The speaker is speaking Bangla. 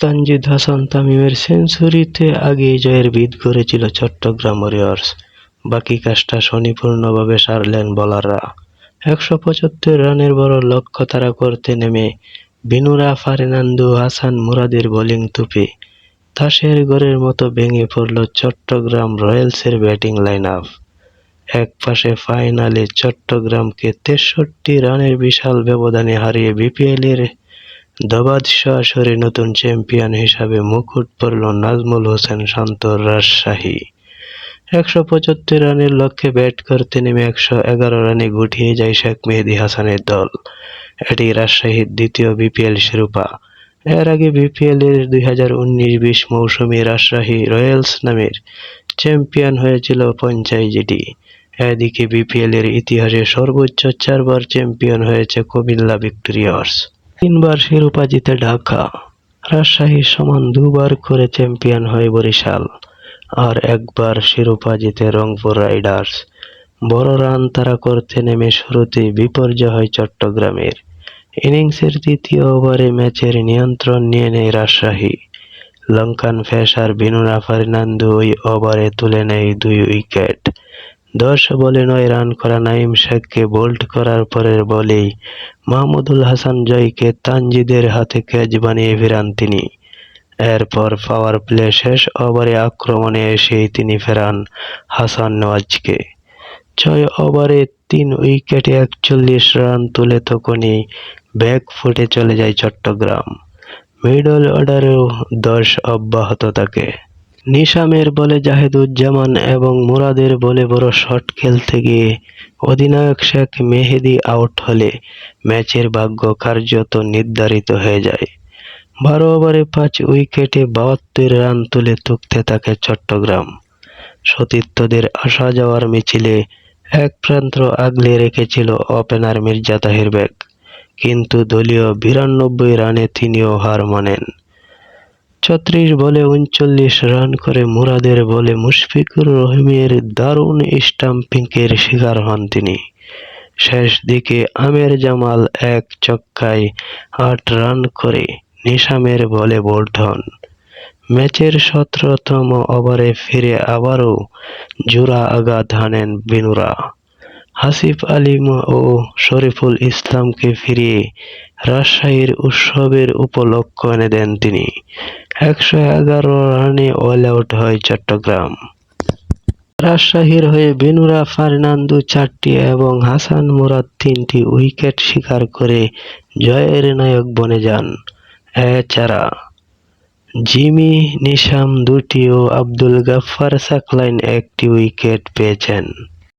তানজিদ হাসান তামিমের সেঞ্চুরিতে আগেই জয়ের ভিত গড়েছিল চট্টগ্রাম ওয়ারিয়র্স। বাকি কাজটা সুনিপুণভাবে সারলেন বোলাররা। ১৭৫ রানের বড় লক্ষ্য তাড়া করতে নেমে বিনুরা ফার্নান্দো, হাসান মুরাদের বোলিং তোপে তাসের ঘরের মতো ভেঙে পড়ল চট্টগ্রাম রয়্যালসের ব্যাটিং লাইন আপ। একপাশে ফাইনালে চট্টগ্রামকে ৬৩ রানের বিশাল ব্যবধানে হারিয়ে বিপিএলের দ্বাদশ আসরে নতুন চ্যাম্পিয়ন হিসাবে মুকুট পরল নাজমুল হোসেন শান্তর রাজশাহী। ১৭৫ রানের লক্ষ্যে ব্যাট করতে নেমে ১১১ রানে গুটিয়ে যায় শেখ মেহেদী হাসানের দল। এটি রাজশাহীর দ্বিতীয় বিপিএল শিরোপা। এর আগে বিপিএলের ২০১৯-২০ মৌসুমে রাজশাহী রয়্যালস নামের চ্যাম্পিয়ন হয়েছিল ফ্র্যাঞ্চাইজিটি। এদিকে বিপিএলের ইতিহাসে সর্বোচ্চ ৪ বার চ্যাম্পিয়ন হয়েছে কুমিল্লা ভিক্টোরিয়ার্স। ৩ বার শিরোপা জিতে ঢাকা। রাজশাহীর সমান ২ বার করে চ্যাম্পিয়ন হয় বরিশাল, আর ১ বার শিরোপা জিতে রংপুর রাইডার্স। বড় রান তাড়া করতে নেমে শুরুতেই বিপর্যয় হয় চট্টগ্রামের। ইনিংসের তৃতীয় ওভারে ম্যাচের নিয়ন্ত্রণ নিয়ে নেয় রাজশাহী। লঙ্কান পেসার বিনুরা ফার্নান্দো ওই ওভারে তুলে নেয় ২ উইকেট। ১০ বলে ৯ রান করা নাঈম শেখকে বোল্ড করার পরের বলেই মাহমুদুল হাসান জয়কে তানজিদের হাতে ক্যাচ বানিয়ে ফেরান তিনি। এরপর পাওয়ার প্লে শেষ ওভারে আক্রমণে এসেই তিনি ফেরান হাসান নওয়াজকে। ৬ ওভারে ৩ উইকেটে ৪১ রান তুলে তখনই ব্যাকফুটে চলে যায় চট্টগ্রাম। মিডল অর্ডারেও ১০ অব্যাহত থাকে। নিশামের বলে জাহিদুজ্জামান এবং মুরাদের বলে বড় শট খেলতে গিয়ে অধিনায়ক শেখ মেহেদী আউট হলে ম্যাচের ভাগ্য কার্যত নির্ধারিত হয়ে যায়। ১২ ওভারে ৫ উইকেটে ৭২ রান তুলে থুকতে থাকে চট্টগ্রাম। সতীর্থদের আসা যাওয়ার মিছিলে এক প্রান্ত আগলে রেখেছিল ওপেনার মির্জা তাহির বেগ, কিন্তু দলীয় ৯২ রানে তিনিও হার মানেন। ৩৬ বলে ৩৯ রান করে মুরাদের বলে মুশফিকুর রহিমের দারুণ স্টাম্পিংয়ের শিকার হন তিনি। শেষ দিকে আমের জামাল এক ছক্কায় ৮ রান করে নিশামের বলে বোল্ড হন। ম্যাচের ১৭তম ওভারে ফিরে আবারও জোড়া আঘাত হানেন বিনুরা। আসিফ আলী ও শরীফুল ইসলামকে ফিরিয়ে রাজশাহীর উৎসবের উপলক্ষ এনে দেন তিনি। ১১১ রানে অল আউট হয় চট্টগ্রাম। রাজশাহীর হয়ে বিনুরা ফার্নান্দো ৪টি এবং হাসান মুরাদ ৩টি উইকেট শিকার করে জয়ের নায়ক বনে যান। এছাড়া জিমি নিশাম ২টি ও আব্দুল গাফফার সাকলাইন ১টি উইকেট পেয়েছেন।